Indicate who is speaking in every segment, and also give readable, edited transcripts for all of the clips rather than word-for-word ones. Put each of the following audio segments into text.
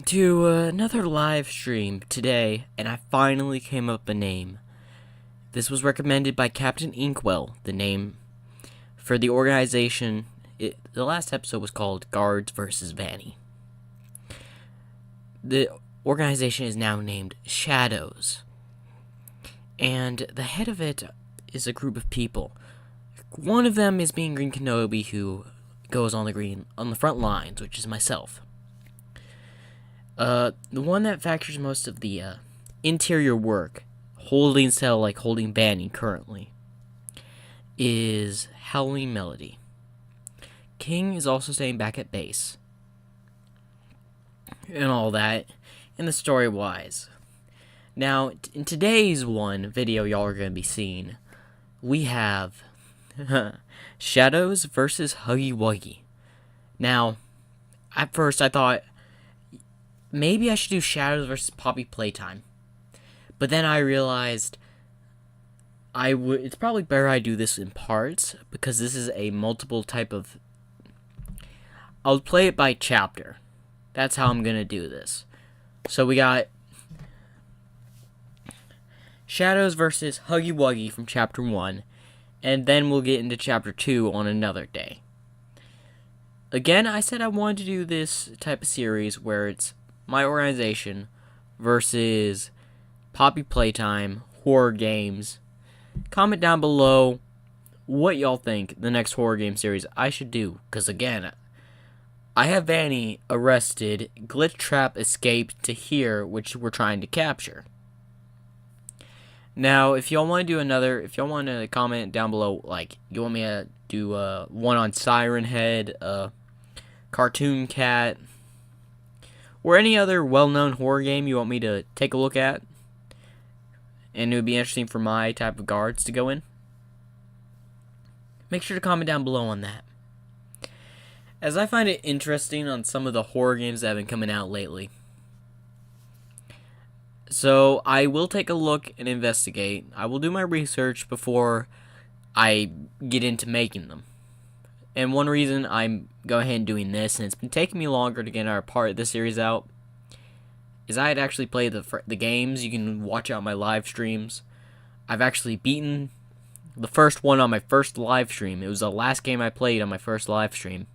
Speaker 1: to another live stream today, and I finally came up with a name. This was recommended by Captain Inkwell, the name for the organization. The last episode was called Guards vs. Vanny. The organization is now named S.H.A.D.O.W.S. And the head of it is a group of people. One of them is being Greenkenobi, who goes on the front lines, which is myself. The one that factors most of the interior work, holding Vanny currently, is Howling Melody. King is also staying back at base. And all that, in the story-wise. Now, in today's video y'all are going to be seeing, we have S.H.A.D.O.W.S versus Huggy Wuggy. Now, at first I thought, maybe I should do S.H.A.D.O.W.S versus Poppy Playtime. But then I realized it's probably better I do this in parts, because this is a multiple type of... I'll play it by chapter. That's how I'm going to do this. So we got S.H.A.D.O.W.S versus Huggy Wuggy from Chapter 1, and then we'll get into Chapter 2 on another day. Again, I said I wanted to do this type of series where it's my organization versus Poppy Playtime, horror games. Comment down below what y'all think the next horror game series I should do, because again, I have Vanny arrested, Glitch Trap escaped to here, which we're trying to capture. Now, if y'all want to do if y'all want to comment down below, like, you want me to do one on Siren Head, Cartoon Cat, or any other well-known horror game you want me to take a look at, and it would be interesting for my type of guards to go in, make sure to comment down below on that. As I find it interesting on some of the horror games that have been coming out lately. So, I will take a look and investigate. I will do my research before I get into making them. And one reason I'm going ahead and doing this, and it's been taking me longer to get our part of the series out, is I had actually played the games. You can watch out my live streams. I've actually beaten the first one on my first live stream. It was the last game I played on my first live stream.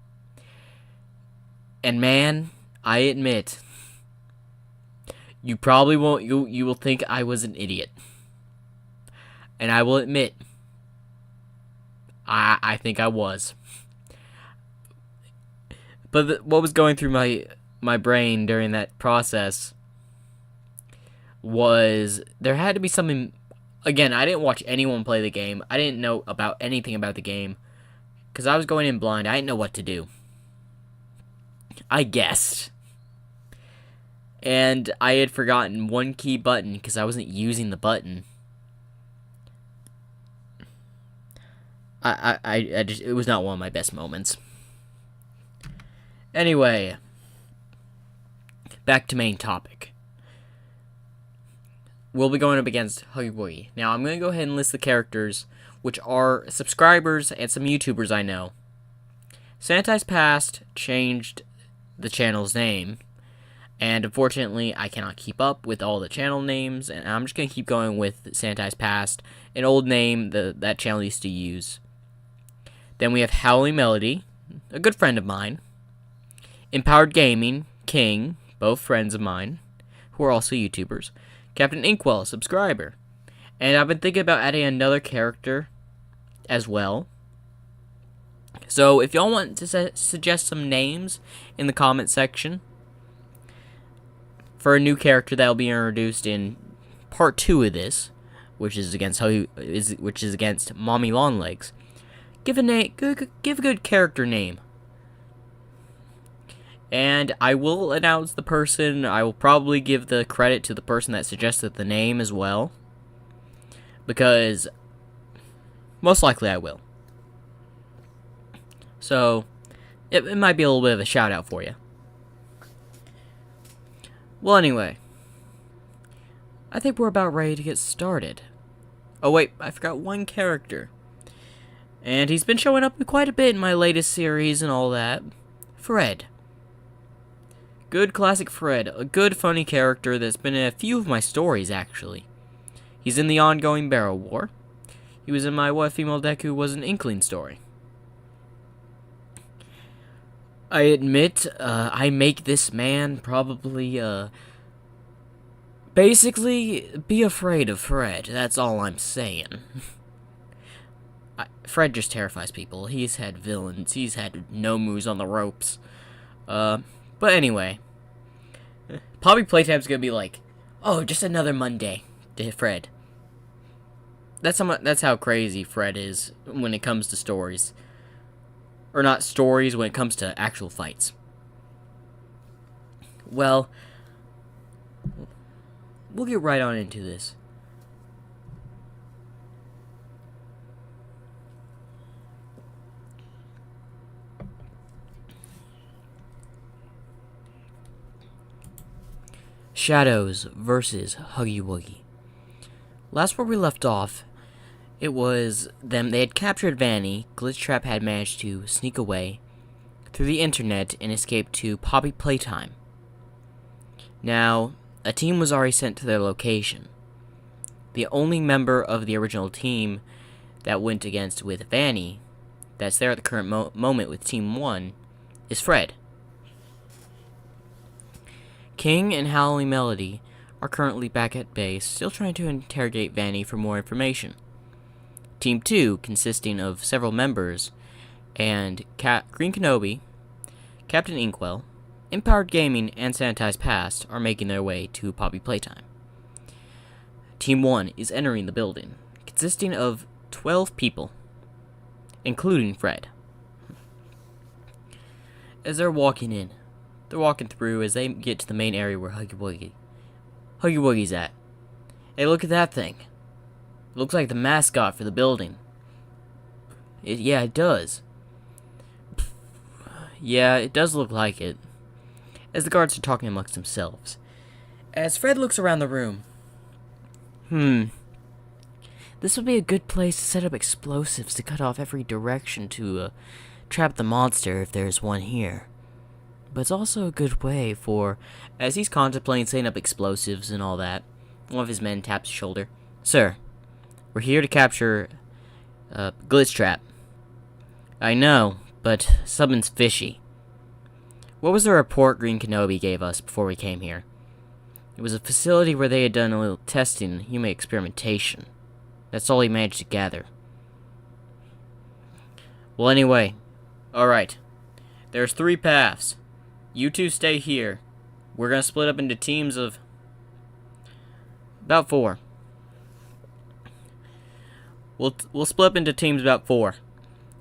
Speaker 1: And man, I admit, you probably won't, you will think I was an idiot. And I will admit, I think I was. But what was going through my brain during that process was there had to be something. Again, I didn't watch anyone play the game. I didn't know about anything about the game, because I was going in blind. I didn't know what to do. I guessed. And I had forgotten one key button because I wasn't using the button. It was not one of my best moments. Anyway, back to main topic. We'll be going up against Huggy Wuggy. Now, I'm going to go ahead and list the characters, which are subscribers and some YouTubers I know. S.H.A.D.O.W.S changed the channel's name, and unfortunately I cannot keep up with all the channel names, and I'm just going to keep going with S.H.A.D.O.W.S, an old name that channel used to use. Then we have Howling Melody, a good friend of mine. Empowered Gaming, King, both friends of mine, who are also YouTubers. Captain Inkwell, subscriber. And I've been thinking about adding another character as well. So, if y'all want to suggest some names in the comment section for a new character that will be introduced in part 2 of this, which is against Mommy Longlegs, give a good character name. And I will announce the person. I will probably give the credit to the person that suggested the name as well, because most likely I will. So, it might be a little bit of a shout out for you. Well, anyway, I think we're about ready to get started. Oh wait, I forgot one character. And he's been showing up quite a bit in my latest series and all that. Fred. Good classic Fred, a good funny character that's been in a few of my stories, actually. He's in the ongoing Barrow War. He was in my What Female Deku Was an Inkling story. I admit, I make this man probably, basically, be afraid of Fred. That's all I'm saying. Fred just terrifies people. He's had villains. He's had Nomus on the ropes. But anyway. Poppy Playtime's gonna be like, oh, just another Monday to Fred. That's how crazy Fred is when it comes to stories. Or not stories, when it comes to actual fights. Well, we'll get right on into this. S.H.A.D.O.W.S versus Huggy Wuggy. Last where we left off, it was them. They had captured Vanny. Glitchtrap had managed to sneak away through the internet and escape to Poppy Playtime. Now, a team was already sent to their location. The only member of the original team that went against with Vanny, that's there at the current moment with Team 1, is Fred. King and Howling Melody are currently back at base, still trying to interrogate Vanny for more information. Team 2, consisting of several members, and Greenkenobi, Captain Inkwell, Empowered Gaming, and Sanitized Past are making their way to Poppy Playtime. Team 1 is entering the building, consisting of 12 people, including Fred. As they're walking in, they're walking through as they get to the main area where Huggy Wuggy's at. Hey, look at that thing. It looks like the mascot for the building. Yeah, it does. Yeah, it does look like it. As the guards are talking amongst themselves. As Fred looks around the room. This would be a good place to set up explosives to cut off every direction to trap the monster if there's one here. But it's also a good way for, as he's contemplating setting up explosives and all that, one of his men taps his shoulder. Sir, we're here to capture Glitchtrap. I know, but something's fishy. What was the report Greenkenobi gave us before we came here? It was a facility where they had done a little testing and human experimentation. That's all he managed to gather. Well, anyway, alright. There's 3 paths. You 2 stay here. We're gonna split up into teams of about 4. We'll split up into teams about 4.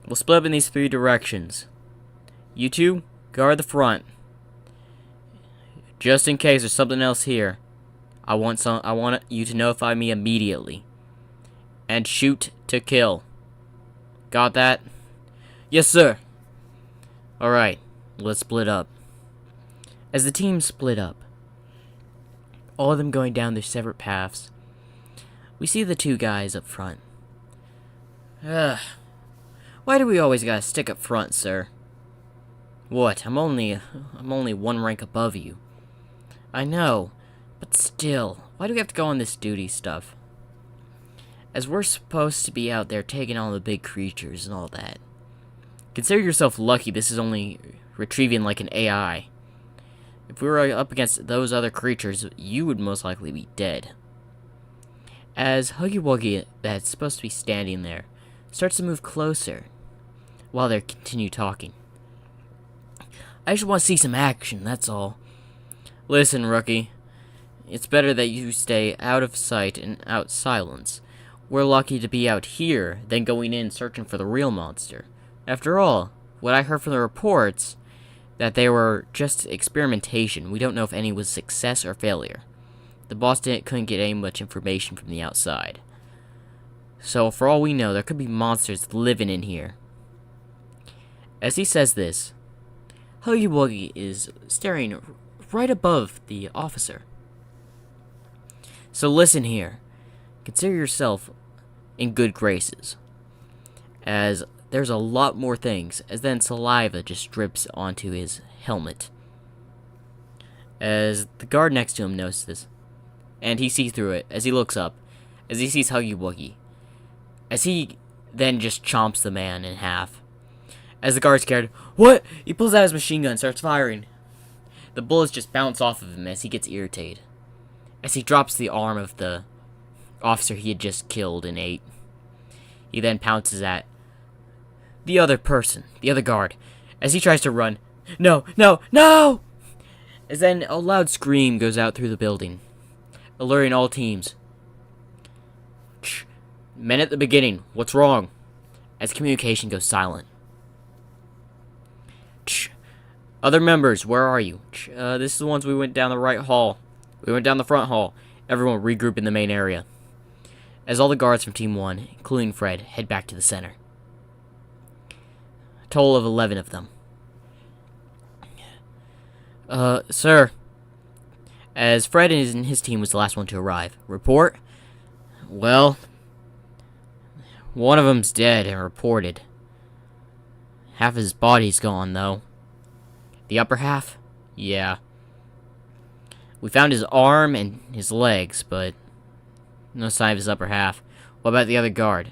Speaker 1: We'll split up in these 3 directions. You 2 guard the front. Just in case there's something else here. I want you to notify me immediately. And shoot to kill. Got that? Yes, sir. Alright, let's split up. As the team split up, all of them going down their separate paths, we see the 2 guys up front. Why do we always gotta stick up front, sir? What? I'm only 1 rank above you. I know, but still, why do we have to go on this duty stuff? As we're supposed to be out there taking on the big creatures and all that. Consider yourself lucky this is only retrieving like an AI. If we were up against those other creatures, you would most likely be dead. As Huggy Wuggy, that's supposed to be standing there, starts to move closer while they continue talking. I just want to see some action, that's all. Listen, rookie. It's better that you stay out of sight and out silence. We're lucky to be out here than going in searching for the real monster. After all, what I heard from the reports, that they were just experimentation. We don't know if any was success or failure. The boss couldn't get any much information from the outside. So for all we know, there could be monsters living in here. As he says this, Huggy Wuggy is staring right above the officer. So listen here. Consider yourself in good graces. As there's a lot more things, as then saliva just drips onto his helmet. as the guard next to him notices, and he sees through it as he looks up, as he sees Huggy Wuggy, as he then just chomps the man in half. As the guard's scared, what? He pulls out his machine gun and starts firing. The bullets just bounce off of him as he gets irritated, as he drops the arm of the officer he had just killed and ate. He then pounces at the other person, the other guard, as he tries to run. No, no, no! As then a loud scream goes out through the building, alerting all teams. Men at the beginning, what's wrong? As communication goes silent. Other members, where are you? This is the ones we went down the right hall. We went down the front hall. Everyone regroup in the main area. As all the guards from Team 1, including Fred, head back to the center. A total of 11 of them. Sir. As Fred and his team was the last one to arrive. Report? Well, one of them's dead and reported. Half his body's gone, though. The upper half? Yeah. We found his arm and his legs, but no sign of his upper half. What about the other guard?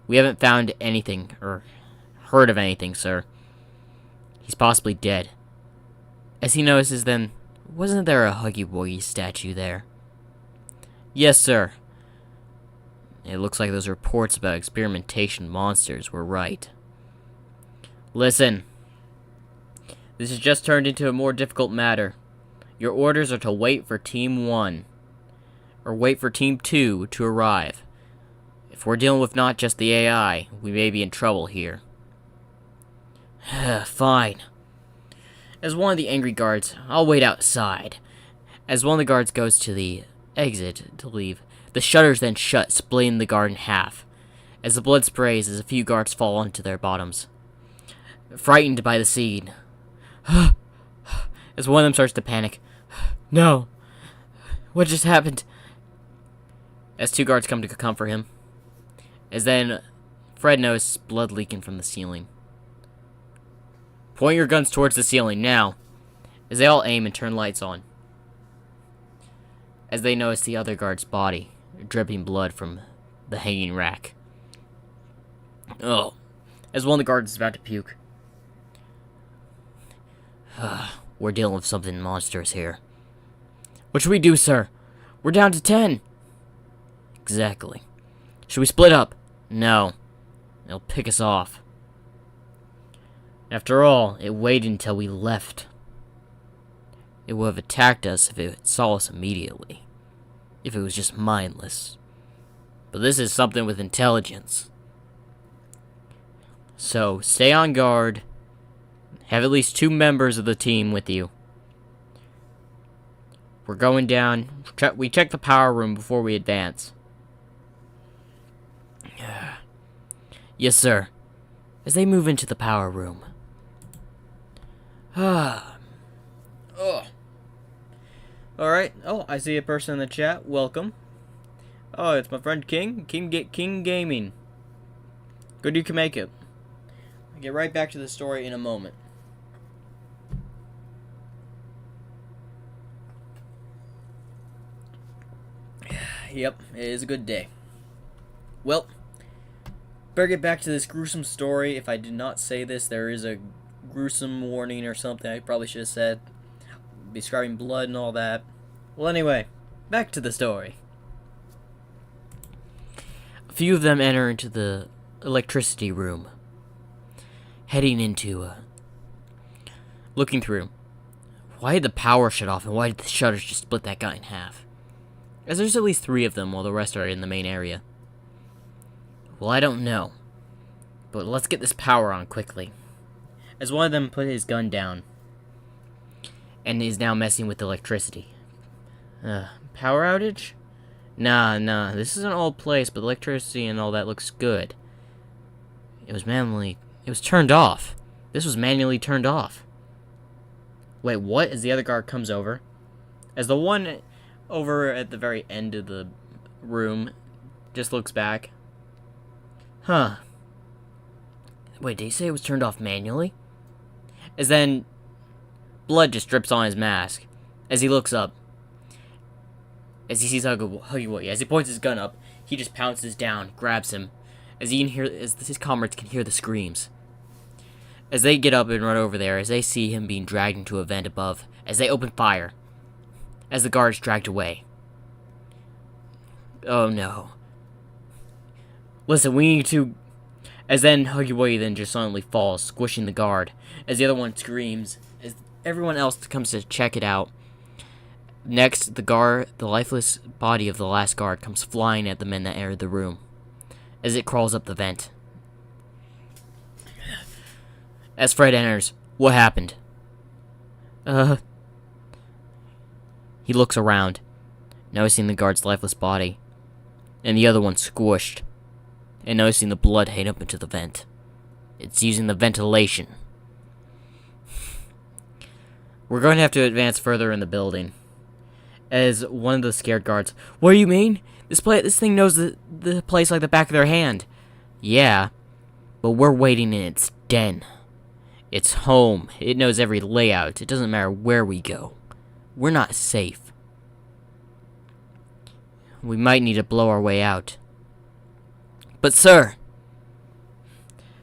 Speaker 1: We haven't found anything, or heard of anything, sir. He's possibly dead. As he notices then, wasn't there a Huggy Wuggy statue there? Yes, sir. It looks like those reports about experimentation monsters were right. Listen. This has just turned into a more difficult matter. Your orders are to wait for Team 1, or wait for Team 2 to arrive. If we're dealing with not just the AI, we may be in trouble here. Fine. As one of the angry guards, I'll wait outside. As one of the guards goes to the exit to leave, the shutters then shut, splitting the guard in half. As the blood sprays, as a few guards fall onto their bottoms. Frightened by the scene. As one of them starts to panic. No. What just happened? As two guards come to comfort him. As then Fred notices blood leaking from the ceiling. Point your guns towards the ceiling, now. As they all aim and turn lights on. As they notice the other guard's body, dripping blood from the hanging rack. Oh. As one of the guards is about to puke. We're dealing with something monstrous here. What should we do, sir? We're down to 10. Exactly. Should we split up? No. They'll pick us off. After all, it waited until we left. It would have attacked us if it saw us immediately. If it was just mindless. But this is something with intelligence. So, stay on guard. Have at least 2 members of the team with you. We're going down. We check the power room before we advance. Yes, sir. As they move into the power room. Alright. Oh, I see a person in the chat. Welcome. Oh, it's my friend King. King Gaming. Good you can make it. I'll get right back to the story in a moment. Yep, it is a good day. Well, better get back to this gruesome story. If I did not say this, there is a gruesome warning or something I probably should have said. Describing blood and all that. Well, anyway, back to the story. A few of them enter into the electricity room. Heading into looking through. Why did the power shut off and why did the shutters just split that guy in half? As there's at least 3 of them while the rest are in the main area. Well, I don't know. But let's get this power on quickly. As one of them put his gun down. And is now messing with electricity. Power outage? Nah. This is an old place, but electricity and all that looks good. It was turned off. This was manually turned off. Wait, what? As the other guard comes over. As the one over at the very end of the room just looks back. Huh. Wait, did he say it was turned off manually? As then blood just drips on his mask. As he looks up, as he sees Huggy Wuggy, as he points his gun up, he just pounces down, grabs him, as his comrades can hear the screams. As they get up and run over there, as they see him being dragged into a vent above, as they open fire, as the guard is dragged away. Oh no. Listen, we need to... As then Huggy Wuggy then just suddenly falls, squishing the guard, as the other one screams, as everyone else comes to check it out. Next, the lifeless body of the last guard comes flying at the men that entered the room, as it crawls up the vent. As Fred enters, what happened? He looks around, noticing the guard's lifeless body, and the other one squished, and noticing the blood head up into the vent. It's using the ventilation. We're going to have to advance further in the building. As one of the scared guards, what do you mean? This thing knows the place like the back of their hand. Yeah, but we're waiting in its den. It's home. It knows every layout. It doesn't matter where we go. We're not safe. We might need to blow our way out. But sir!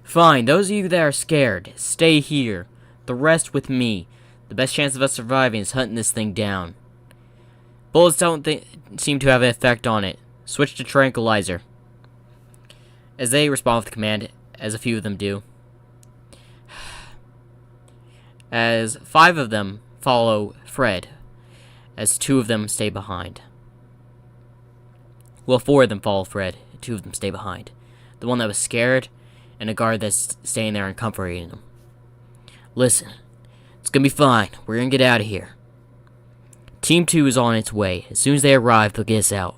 Speaker 1: Fine, those of you that are scared, stay here. The rest with me. The best chance of us surviving is hunting this thing down. Bullets don't seem to have an effect on it. Switch to tranquilizer. As they respond with the command, as a few of them do. As 5 of them follow Fred, as 2 of them stay behind. Well, 4 of them follow Fred, 2 of them stay behind. The one that was scared, and a guard that's staying there and comforting him. Listen, it's gonna be fine. We're gonna get out of here. Team 2 is on its way. As soon as they arrive, they'll get us out.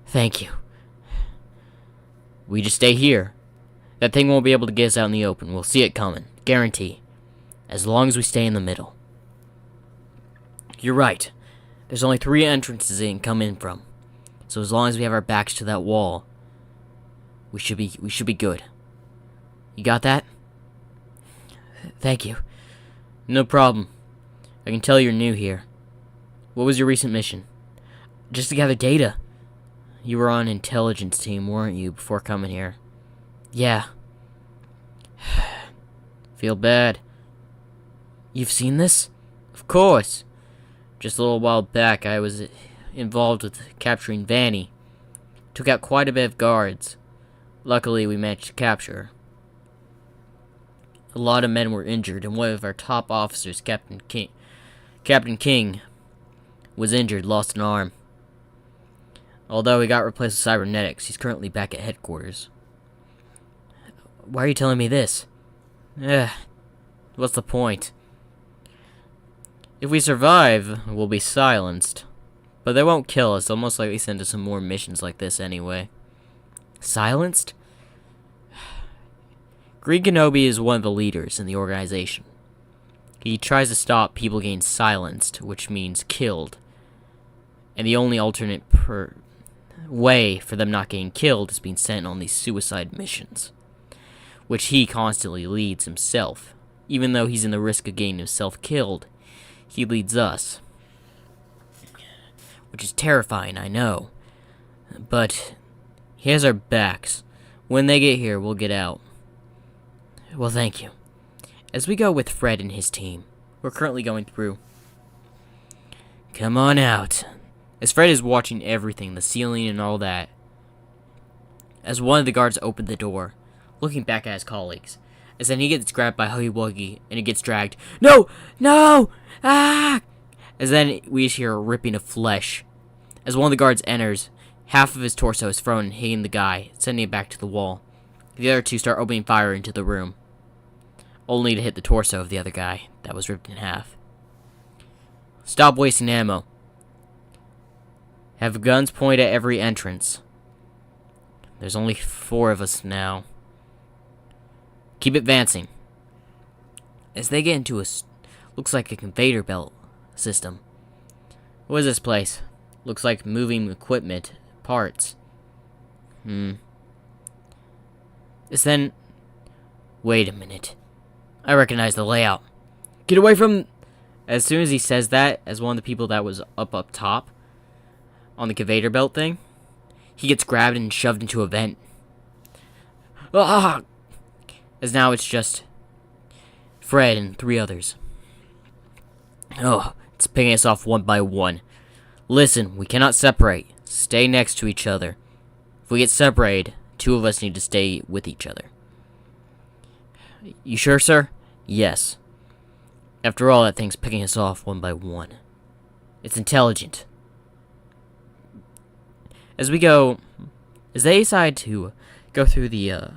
Speaker 1: Thank you. We just stay here. That thing won't be able to get us out in the open. We'll see it coming. Guarantee. As long as we stay in the middle. You're right. There's only 3 entrances it can come in from. So as long as we have our backs to that wall, we should be good. You got that? Thank you. No problem. I can tell you're new here. What was your recent mission? Just to gather data. You were on intelligence team, weren't you, before coming here? Yeah. Feel bad. You've seen this? Of course. Just a little while back, I was involved with capturing Vanny. Took out quite a bit of guards. Luckily, we managed to capture her. A lot of men were injured, and one of our top officers, Captain King, was injured, lost an arm. Although he got replaced with cybernetics, he's currently back at headquarters. Why are you telling me this? What's the point? If we survive, we'll be silenced. But they won't kill us, they'll most likely send us some more missions like this anyway. Silenced? Greenkenobi is one of the leaders in the organization. He tries to stop people getting silenced, which means killed. And the only alternate way for them not getting killed is being sent on these suicide missions, which he constantly leads himself. Even though he's in the risk of getting himself killed, he leads us. Which is terrifying, I know. But he has our backs. When they get here, we'll get out. Well, thank you. As we go with Fred and his team, we're currently going through. Come on out. As Fred is watching everything, the ceiling and all that. As one of the guards opened the door, looking back at his colleagues. As then he gets grabbed by Huggy Wuggy, and he gets dragged. No! No! Ah! As then we just hear a ripping of flesh. As one of the guards enters, half of his torso is thrown and hitting the guy, sending it back to the wall. The other 2 start opening fire into the room, only to hit the torso of the other guy that was ripped in half. Stop wasting ammo. Have guns pointed at every entrance. There's only 4 of us now. Keep advancing. As they get into looks like a conveyor belt system. What is this place? Looks like moving equipment, parts. It's then... Wait a minute. I recognize the layout. Get away from... As soon as he says that, as one of the people that was up top on the conveyor belt thing, he gets grabbed and shoved into a vent. Ah! As now it's just Fred and 3 others. Oh, it's picking us off one by one. Listen, we cannot separate. Stay next to each other. If we get separated, 2 of us need to stay with each other. You sure, sir? Yes. After all, that thing's picking us off one by one. It's intelligent. As they decide to go through the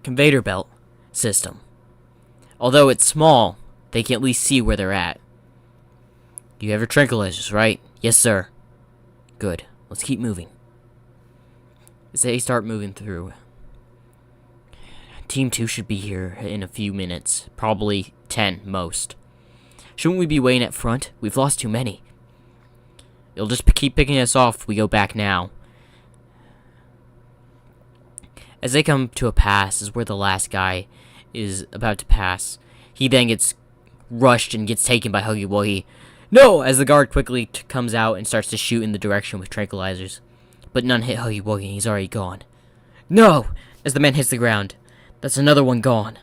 Speaker 1: conveyor belt system, although it's small, they can at least see where they're at. You have your tranquilizers, right? Yes, sir. Good. Let's keep moving. As they start moving through, Team 2 should be here in a few minutes. Probably 10, most. Shouldn't we be waiting at front? We've lost too many. It'll just keep picking us off if we go back now. As they come to a pass, is where the last guy is about to pass. He then gets rushed and gets taken by Huggy Wuggy. No! As the guard quickly comes out and starts to shoot in the direction with tranquilizers. But none hit Huggy Wuggy and he's already gone. No! As the man hits the ground. That's another one gone.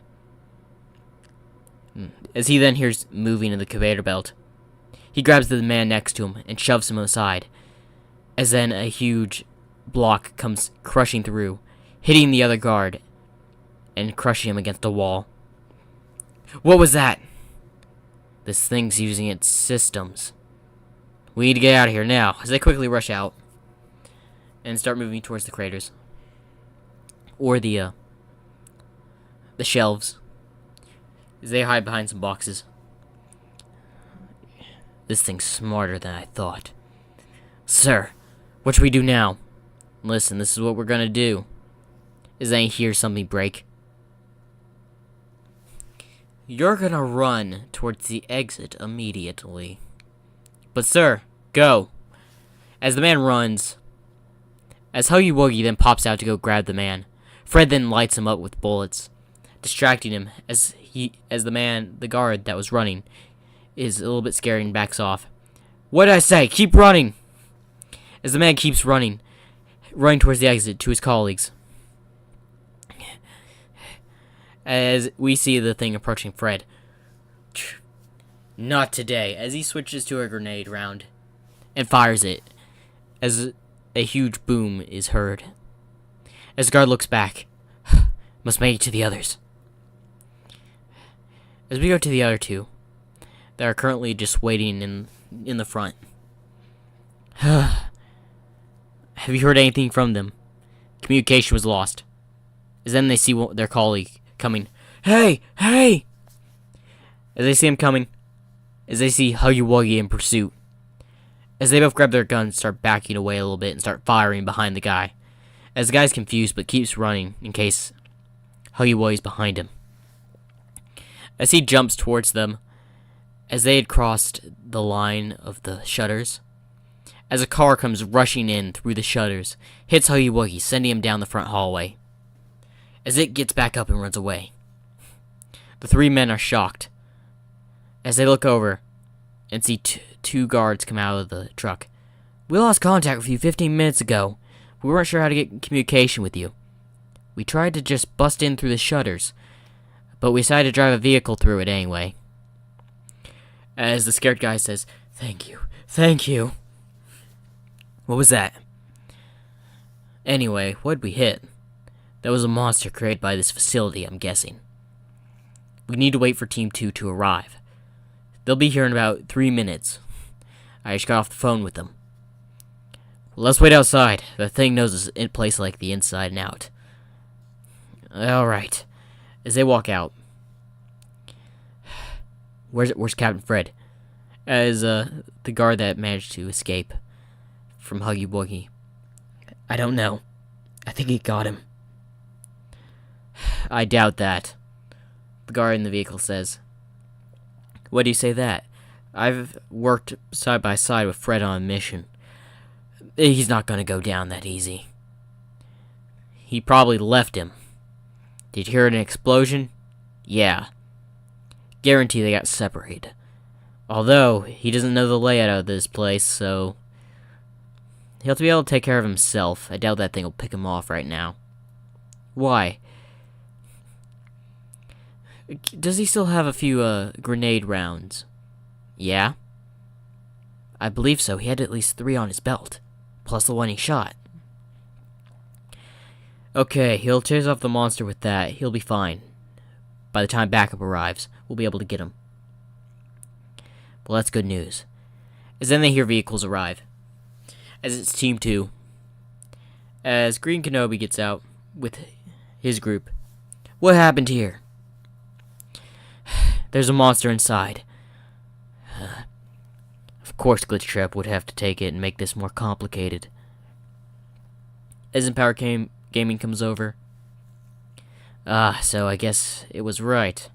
Speaker 1: As he then hears moving in the conveyor belt, he grabs the man next to him and shoves him aside. As then a huge block comes crushing through, hitting the other guard and crushing him against the wall. What was that? This thing's using its systems. We need to get out of here now. As they quickly rush out and start moving towards the craters. Or the shelves. As they hide behind some boxes. This thing's smarter than I thought. Sir, what should we do now? Listen, this is what we're gonna do. As I hear something break. You're gonna run towards the exit immediately. But sir, go. As the man runs, as Huggy Wuggy then pops out to go grab the man, Fred then lights him up with bullets, distracting him as the guard that was running is a little bit scared and backs off. What did I say? Keep running! As the man keeps running towards the exit to his colleagues. As we see the thing approaching Fred. Not today. As he switches to a grenade round and fires it. As a huge boom is heard. As the guard looks back. Must make it to the others. As we go to the other 2, that are currently just waiting in the front. Have you heard anything from them? Communication was lost. As then they see their colleague coming. Hey! Hey! As they see him coming. As they see Huggy Wuggy in pursuit. As they both grab their guns, start backing away a little bit and start firing behind the guy. As the guy's confused but keeps running in case Huggy Wuggy's behind him. As he jumps towards them, as they had crossed the line of the shutters, as a car comes rushing in through the shutters, hits Huggy Wuggy, sending him down the front hallway. As it gets back up and runs away. The 3 men are shocked. As they look over and see 2 guards come out of the truck. We lost contact with you 15 minutes ago. We weren't sure how to get communication with you. We tried to just bust in through the shutters, but we decided to drive a vehicle through it anyway. As the scared guy says, Thank you. Thank you. What was that? Anyway, what'd we hit? That was a monster created by this facility, I'm guessing. We need to wait for Team 2 to arrive. They'll be here in about 3 minutes. I just got off the phone with them. Well, let's wait outside. The thing knows this place like the inside and out. Alright. As they walk out. Where's Captain Fred? As the guard that managed to escape from Huggy Wuggy. I don't know. I think he got him. I doubt that. The guard in the vehicle says. Why do you say that? I've worked side by side with Fred on a mission. He's not gonna go down that easy. He probably left him. Did you hear an explosion? Yeah. Guarantee they got separated. Although, he doesn't know the layout of this place, so he'll have to be able to take care of himself. I doubt that thing will pick him off right now. Why? Does he still have a few, grenade rounds? Yeah? I believe so. He had at least 3 on his belt, plus the one he shot. Okay, he'll chase off the monster with that. He'll be fine. By the time backup arrives, we'll be able to get him. Well, that's good news. As then they hear vehicles arrive. As it's Team 2. As Greenkenobi gets out with his group. What happened here? There's a monster inside. Of course Glitchtrap would have to take it and make this more complicated. As Empower Gaming comes over. So I guess it was right.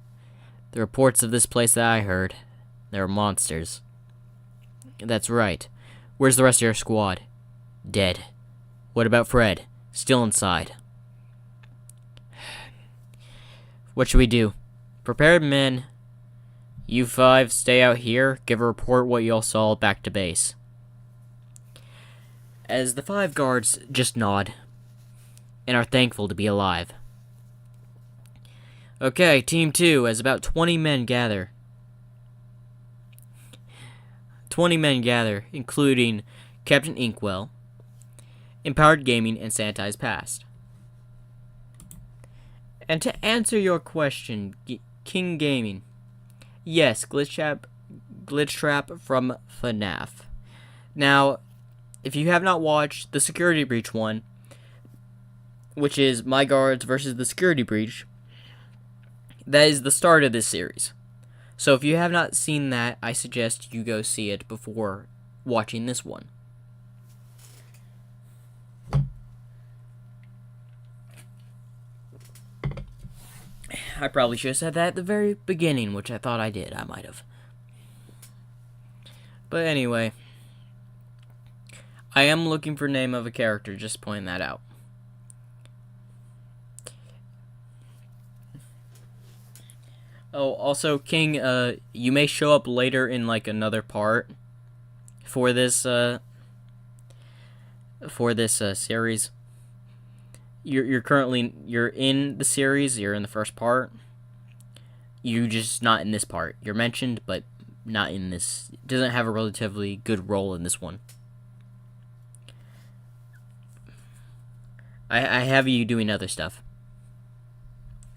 Speaker 1: The reports of this place that I heard, there are monsters. That's right. Where's the rest of your squad? Dead. What about Fred? Still inside. What should we do? Prepared men. You 5 stay out here, give a report what you all saw back to base. As the 5 guards just nod and are thankful to be alive. Okay, Team 2, as about 20 men gather. 20 men gather, including Captain Inkwell, Empowered Gaming, and Sanitized Past. And to answer your question, King Gaming, yes, Glitchtrap from FNAF. Now, if you have not watched the Security Breach one, which is My Guards versus the Security Breach, that is the start of this series. So if you have not seen that, I suggest you go see it before watching this one. I probably should have said that at the very beginning, which I thought I did. I might have. But anyway, I am looking for name of a character, just pointing that out. Oh, also, King, you may show up later in, like, another part for this series. You're currently, you're in the series, you're in the first part. You're just not in this part. You're mentioned, but not in this. Doesn't have a relatively good role in this one. I have you doing other stuff.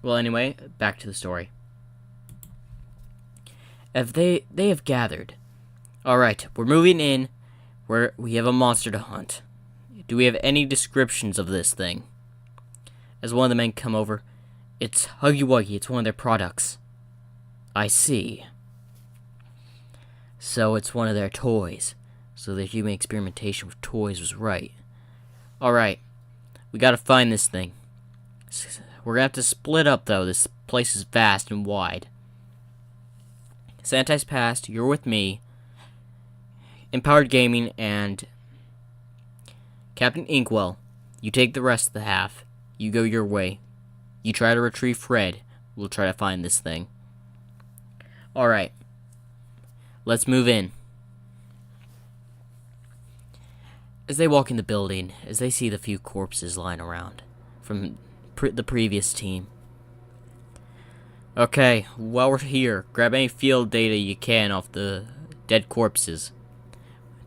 Speaker 1: Well, anyway, back to the story. If they have gathered. Alright, we're moving in. We have a monster to hunt. Do we have any descriptions of this thing? As one of the men come over. It's Huggy Wuggy. It's one of their products. I see. So it's one of their toys. So the human experimentation with toys was right. Alright. We gotta find this thing. We're gonna have to split up, though. This place is vast and wide. Sanitized Past, you're with me. Empowered Gaming, and Captain Inkwell. You take the rest of the half. You go your way. You try to retrieve Fred. We'll try to find this thing. Alright. Let's move in. As they walk in the building, as they see the few corpses lying around from the previous team. Okay, while we're here, grab any field data you can off the dead corpses.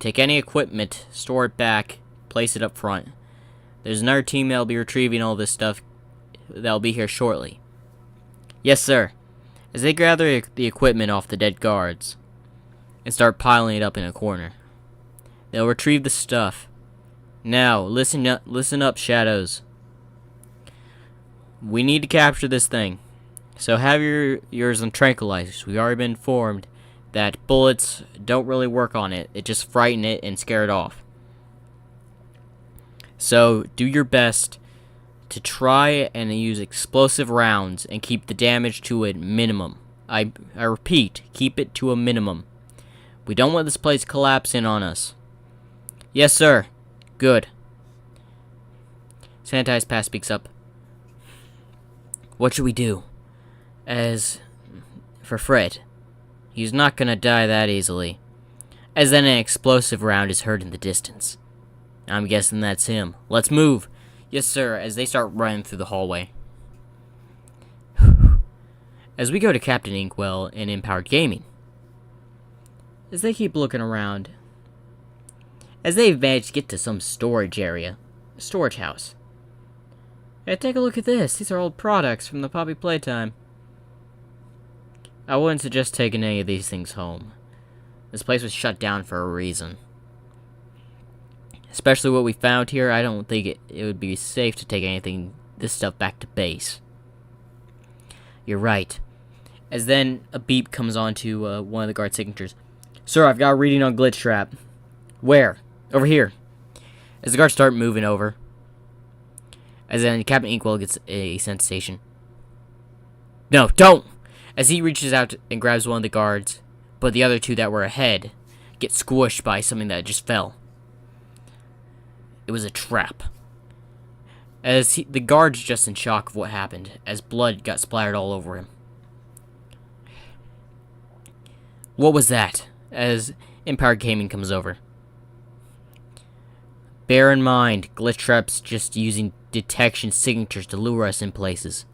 Speaker 1: Take any equipment, store it back, place it up front. There's another team that'll be retrieving all this stuff that'll be here shortly. Yes, sir. As they gather the equipment off the dead guards and start piling it up in a corner, they'll retrieve the stuff. Now, listen up, Shadows. We need to capture this thing. So have yours on tranquilizers. We've already been informed that bullets don't really work on it. It just frighten it and scare it off. So do your best to try and use explosive rounds and keep the damage to a minimum. I repeat, keep it to a minimum. We don't want this place collapsing on us. Yes, sir. Good. Sanitized Past speaks up. What should we do? As for Fred. He's not gonna die that easily. As then an explosive round is heard in the distance. I'm guessing that's him. Let's move. Yes, sir, as they start running through the hallway. As we go to Captain Inkwell and Empowered Gaming. As they keep looking around. As they've managed to get to some storage area. Storage house. Hey, take a look at this. These are old products from the Poppy Playtime. I wouldn't suggest taking any of these things home. This place was shut down for a reason. Especially what we found here, I don't think it would be safe to take this stuff back to base. You're right. As then a beep comes onto one of the guard signatures. Sir, I've got a reading on Glitch Trap. Where? Over here. As the guards start moving over. As then Captain Inkwell gets a sensation. No, don't! As he reaches out and grabs one of the guards, but the other two that were ahead get squished by something that just fell. It was a trap. As the guard's just in shock of what happened, as blood got splattered all over him. What was that? As Empowered Gaming comes over. Bear in mind, Glitch Trap's just using detection signatures to lure us in places.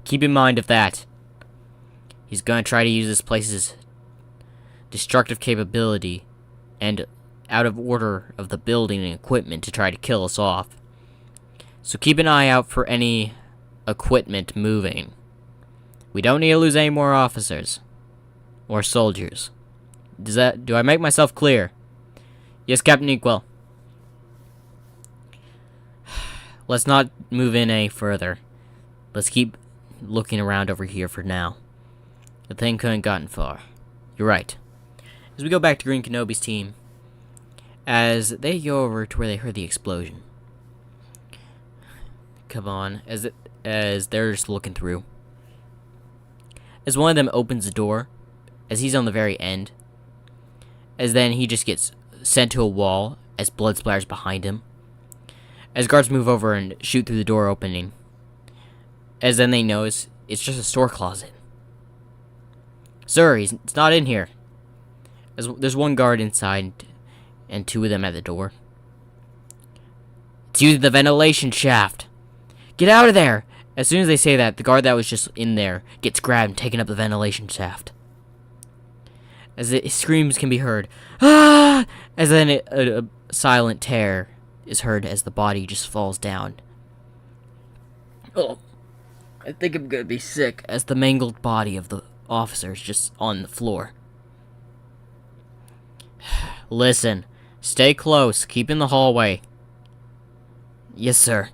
Speaker 1: Keep in mind of that. He's gonna try to use this place's destructive capability and out of order of the building and equipment to try to kill us off. So keep an eye out for any equipment moving. We don't need to lose any more officers. Or soldiers. Do I make myself clear? Yes, Captain Inkwell. Let's not move in any further. Let's keep looking around over here for now. The thing couldn't gotten far. You're right. As we go back to Greenkenobi's team, as they go over to where they heard the explosion. Come on, as they're just looking through. As one of them opens the door, as he's on the very end, as then he just gets sent to a wall as blood splatters behind him. As guards move over and shoot through the door opening. As then they notice it's just a store closet. Sir, it's not in here. As there's one guard inside and two of them at the door. It's using the ventilation shaft. Get out of there! As soon as they say that, the guard that was just in there gets grabbed and taken up the ventilation shaft. As screams can be heard. Ah! As then a silent tear is heard as the body just falls down. Oh, I think I'm gonna be sick. As the mangled body of the officer is just on the floor. Listen, stay close. Keep in the hallway. Yes, sir.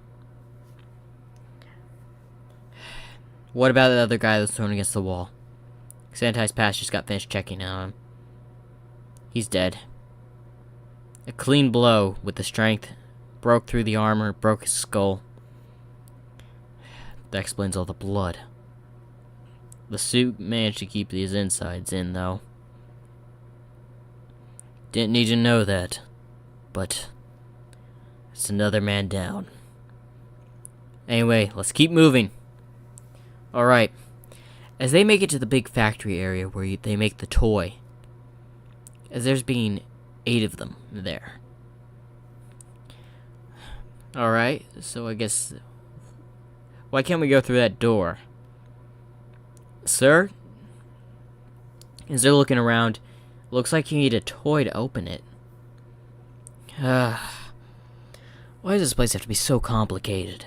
Speaker 1: What about the other guy that's thrown against the wall? Sanitized Pass just got finished checking on him. He's dead. A clean blow with the strength. Broke through the armor, broke his skull. That explains all the blood. The suit managed to keep these insides in, though. Didn't need to know that. But it's another man down. Anyway, let's keep moving. Alright. As they make it to the big factory area where they make the toy, as there's being 8 of them there. Alright, so I guess... Why can't we go through that door? Sir? As they're looking around, looks like you need a toy to open it. Why does this place have to be so complicated?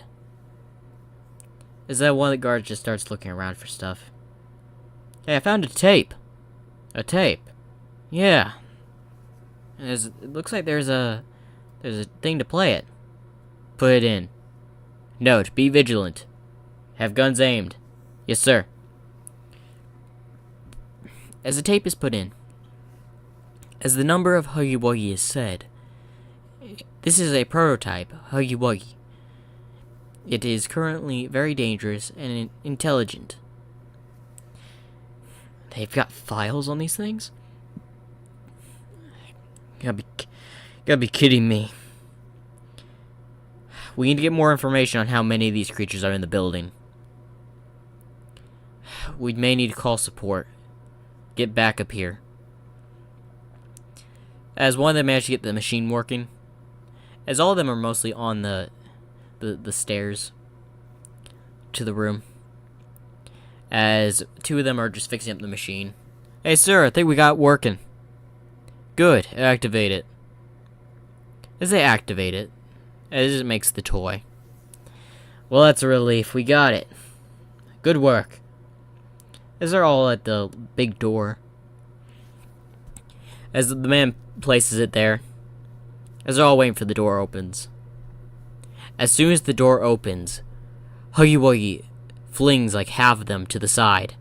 Speaker 1: Is that one of the guards just starts looking around for stuff? Hey, I found a tape. A tape. Yeah. It looks like there's a thing to play it. Put it in. Note, be vigilant. Have guns aimed. Yes, sir. As the tape is put in, as the number of Huggy Wuggy is said, this is a prototype, Huggy Wuggy. It is currently very dangerous and intelligent. They've got files on these things? Gotta be kidding me. We need to get more information on how many of these creatures are in the building. We may need to call support. Get back up here. As one of them managed to get the machine working, as all of them are mostly on the stairs to the room, as two of them are just fixing up the machine. Hey, sir, I think we got it working. Good, activate it. As they activate it, as it makes the toy. Well, that's a relief. We got it. Good work. As they're all at the big door, as the man places it there, as they're all waiting for the door opens. As soon as the door opens, Huggy Wuggy flings like half of them to the side,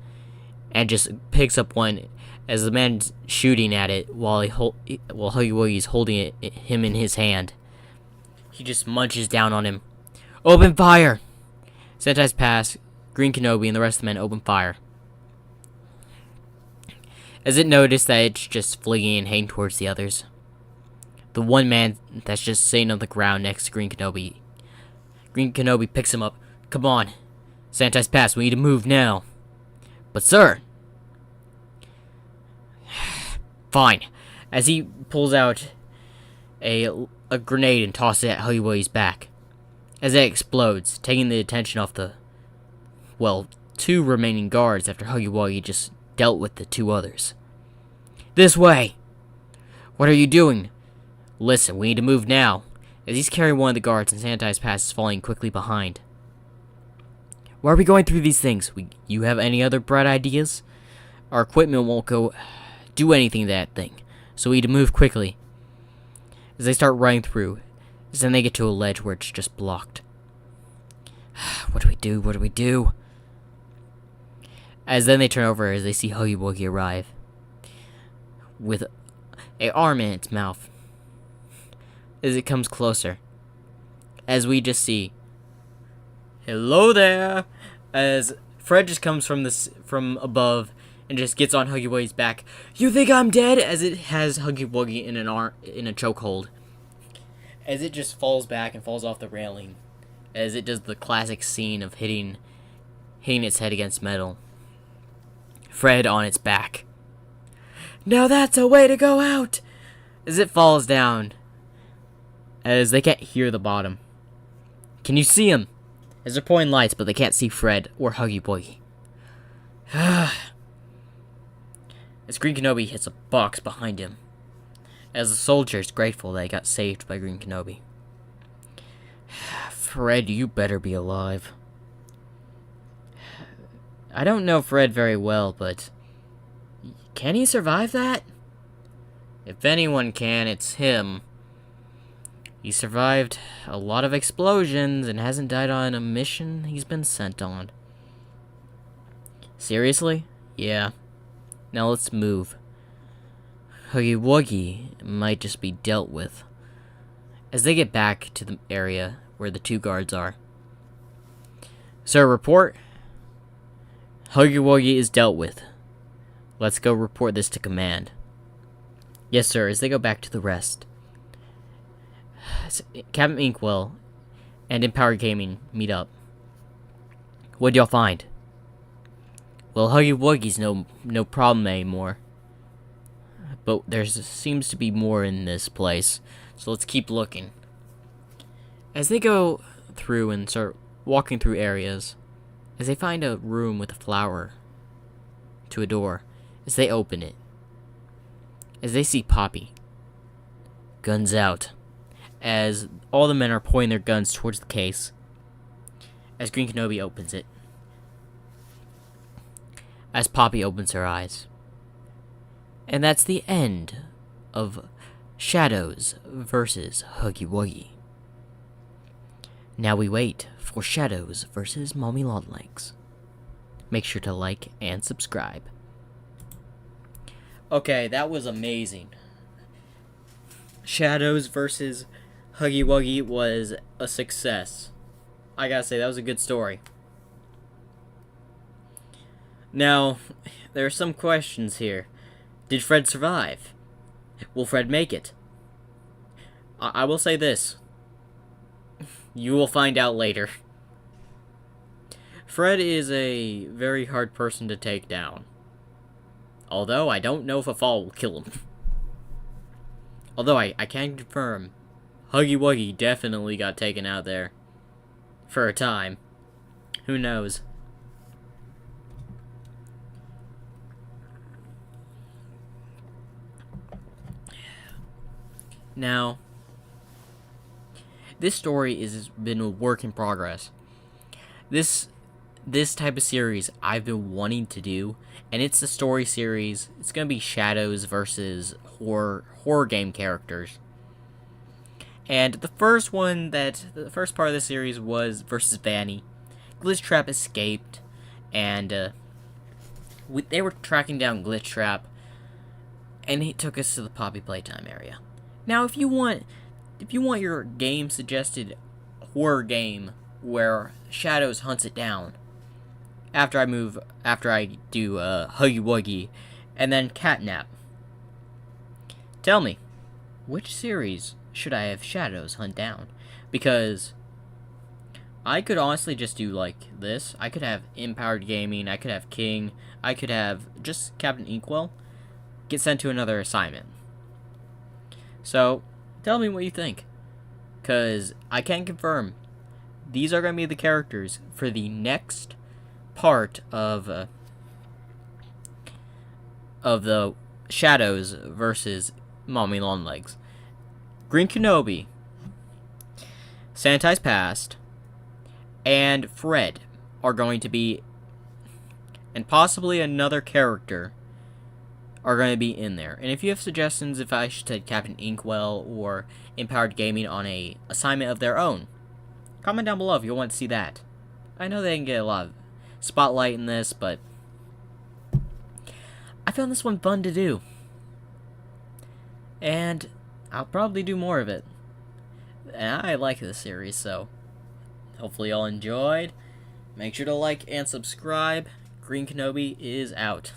Speaker 1: and just picks up one as the man's shooting at it while Huggy Wuggy's holding him in his hand. He just munches down on him. Open fire! Sanitize pass, Greenkenobi and the rest of the men open fire. As it noticed that it's just fleeing and heading towards the others. The one man that's just sitting on the ground next to Greenkenobi picks him up. Come on. Sanitize pass, we need to move now. But sir. Fine. As he pulls out a grenade and tosses it at Huggy Wuggy's back. As it explodes, taking the attention off the, well, two remaining guards after Huggy Wuggy just dealt with the two others. This way! What are you doing? Listen, we need to move now. As he's carrying one of the guards and Sanitize pass is falling quickly behind. Why are we going through these things? You have any other bright ideas? Our equipment won't go do anything to that thing, so we need to move quickly. As they start running through, then they get to a ledge where it's just blocked. What do we do? What do we do? As then they turn over as they see Huggy Wuggy arrive. With an arm in its mouth. As it comes closer. As we just see, hello there! As Fred just comes from above and just gets on Huggy Wuggy's back. You think I'm dead? As it has Huggy Wuggy in a chokehold. As it just falls back and falls off the railing. As it does the classic scene of hitting its head against metal. Fred on its back. Now that's a way to go out! As it falls down. As they can't hear the bottom. Can you see him? As they're pointing lights, but they can't see Fred or Huggy Wuggy. As Greenkenobi hits a box behind him. As the soldier is grateful that he got saved by Greenkenobi. Fred, you better be alive. I don't know Fred very well, but can he survive that? If anyone can, it's him. He survived a lot of explosions and hasn't died on a mission he's been sent on. Seriously? Yeah. Now let's move. Huggy Wuggy might just be dealt with. As they get back to the area where the two guards are. Sir, report. Huggy Wuggy is dealt with. Let's go report this to command. Yes, sir, as they go back to the rest. Captain Inkwell and Empower Gaming meet up. What'd y'all find? Well, Huggy Wuggy's no problem anymore. But there seems to be more in this place, so let's keep looking. As they go through and start walking through areas, as they find a room with a flower to a door, as they open it, as they see Poppy. Guns out. As all the men are pointing their guns towards the case, as Greenkenobi opens it. As Poppy opens her eyes. And that's the end of Shadows versus Huggy Wuggy. Now we wait for Shadows versus Mommy Longlegs. Make sure to like and subscribe. Okay, that was amazing. Shadows versus Huggy Wuggy was a success. I gotta say, that was a good story. Now, there are some questions here. Did Fred survive? Will Fred make it? I will say this. You will find out later. Fred is a very hard person to take down. Although I don't know if a fall will kill him. Although I can confirm, Huggy Wuggy definitely got taken out there. For a time. Who knows? Now, this story has been a work in progress. This type of series I've been wanting to do, and it's the story series. It's gonna be Shadows versus horror game characters. And the first part of the series was versus Vanny. Glitchtrap escaped, and they were tracking down Glitchtrap, and he took us to the Poppy Playtime area. Now, if you want your game suggested horror game where Shadows hunts it down, after I do Huggy Wuggy, and then Catnap, tell me, which series should I have Shadows hunt down? Because I could honestly just do like this. I could have Empowered Gaming, I could have King, I could have just Captain Inkwell get sent to another assignment. So, tell me what you think. Because I can confirm, these are going to be the characters for the next part of the Shadows versus Mommy Longlegs. Greenkenobi, Sanitized Past, and Fred are going to be, and possibly another character are going to be in there. And if you have suggestions if I should take Captain Inkwell or Empowered Gaming on a assignment of their own, comment down below if you want to see that. I know they can get a lot of spotlight in this, but I found this one fun to do. And I'll probably do more of it. And I like this series, so hopefully y'all enjoyed. Make sure to like and subscribe. Greenkenobi is out.